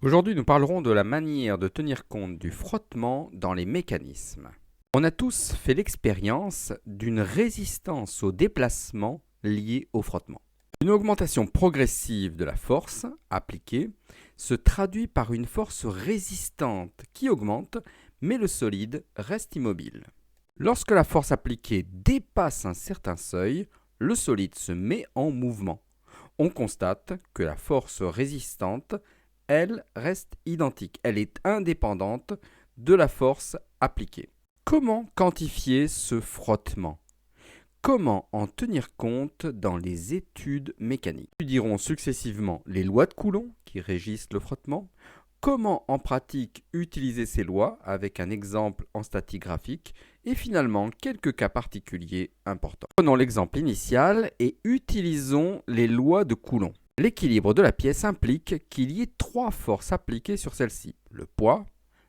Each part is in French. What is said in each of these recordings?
Aujourd'hui, nous parlerons de la manière de tenir compte du frottement dans les mécanismes. On a tous fait l'expérience d'une résistance au déplacement liée au frottement. Une augmentation progressive de la force appliquée se traduit par une force résistante qui augmente, mais le solide reste immobile. Lorsque la force appliquée dépasse un certain seuil, le solide se met en mouvement. On constate que la force résistante, elle, reste identique. Elle est indépendante de la force appliquée. Comment quantifier ce frottement ? Comment en tenir compte dans les études mécaniques ? Nous étudierons successivement les lois de Coulomb qui régissent le frottement. Comment en pratique utiliser ces lois avec un exemple en statique graphique et finalement quelques cas particuliers importants. Prenons l'exemple initial et utilisons les lois de Coulomb. L'équilibre de la pièce implique qu'il y ait trois forces appliquées sur celle-ci: le poids,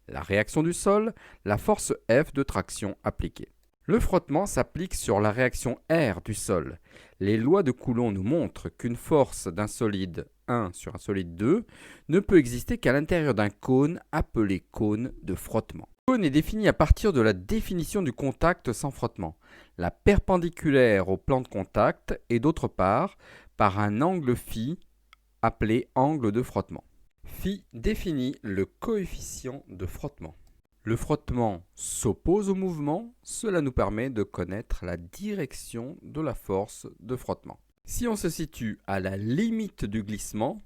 la réaction du sol, la force F de traction appliquée. Le frottement s'applique sur la réaction R du sol. Les lois de Coulomb nous montrent qu'une force d'un solide 1 sur un solide 2 ne peut exister qu'à l'intérieur d'un cône appelé cône de frottement. Le cône est défini à partir de la définition du contact sans frottement, la perpendiculaire au plan de contact et d'autre part par un angle phi appelé angle de frottement. Phi définit le coefficient de frottement. Le frottement s'oppose au mouvement, cela nous permet de connaître la direction de la force de frottement. Si on se situe à la limite du glissement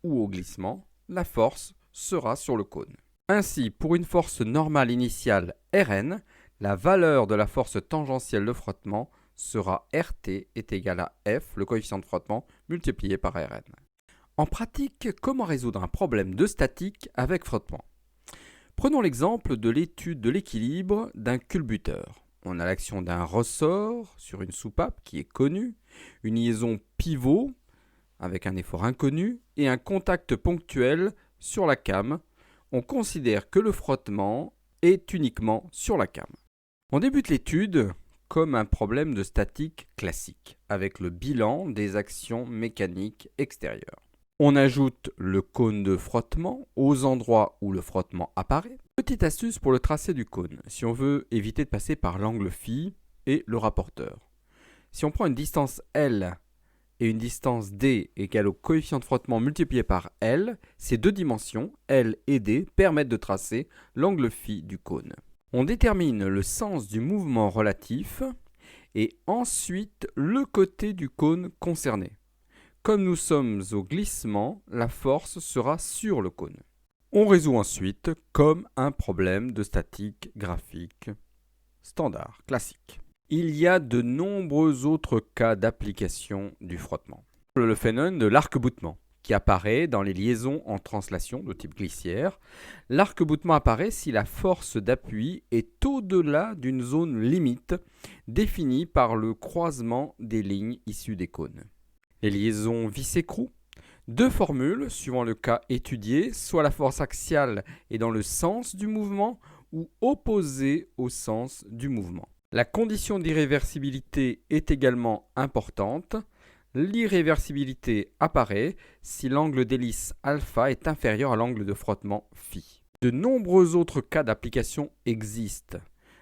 ou au glissement, la force sera sur le cône. Ainsi, pour une force normale initiale Rn, la valeur de la force tangentielle de frottement sera Rt est égal à F, le coefficient de frottement, multiplié par Rn. En pratique, comment résoudre un problème de statique avec frottement ? Prenons l'exemple de l'étude de l'équilibre d'un culbuteur. On a l'action d'un ressort sur une soupape qui est connue, une liaison pivot avec un effort inconnu et un contact ponctuel sur la came. On considère que le frottement est uniquement sur la came. On débute l'étude comme un problème de statique classique, avec le bilan des actions mécaniques extérieures. On ajoute le cône de frottement aux endroits où le frottement apparaît. Petite astuce pour le tracé du cône, si on veut éviter de passer par l'angle phi et le rapporteur. Si on prend une distance L et une distance D égale au coefficient de frottement multiplié par L, ces deux dimensions, L et D, permettent de tracer l'angle phi du cône. On détermine le sens du mouvement relatif et ensuite le côté du cône concerné. Comme nous sommes au glissement, la force sera sur le cône. On résout ensuite comme un problème de statique graphique standard, classique. Il y a de nombreux autres cas d'application du frottement. Le phénomène de l'arc-boutement, qui apparaît dans les liaisons en translation de type glissière. L'arc-boutement apparaît si la force d'appui est au-delà d'une zone limite définie par le croisement des lignes issues des cônes. Les liaisons vis-écrou. Deux formules suivant le cas étudié, soit la force axiale est dans le sens du mouvement ou opposée au sens du mouvement. La condition d'irréversibilité est également importante. L'irréversibilité apparaît si l'angle d'hélice alpha est inférieur à l'angle de frottement phi. De nombreux autres cas d'application existent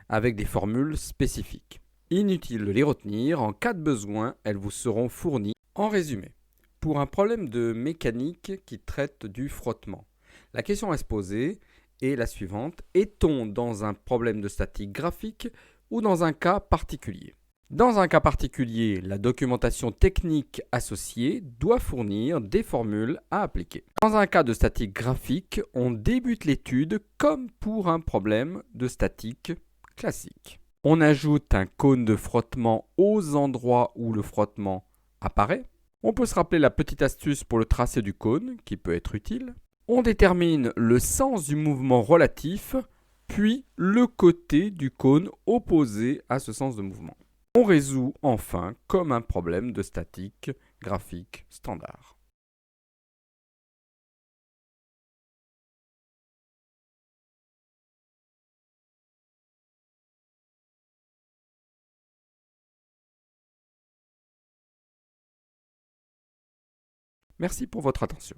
avec des formules spécifiques. Inutile de les retenir, en cas de besoin, elles vous seront fournies. En résumé, pour un problème de mécanique qui traite du frottement, la question à se poser est la suivante: est-on dans un problème de statique graphique ou dans un cas particulier ? Dans un cas particulier, la documentation technique associée doit fournir des formules à appliquer. Dans un cas de statique graphique, on débute l'étude comme pour un problème de statique classique. On ajoute un cône de frottement aux endroits où le frottement apparaît. On peut se rappeler la petite astuce pour le tracé du cône qui peut être utile. On détermine le sens du mouvement relatif, puis le côté du cône opposé à ce sens de mouvement. On résout enfin comme un problème de statique graphique standard. Merci pour votre attention.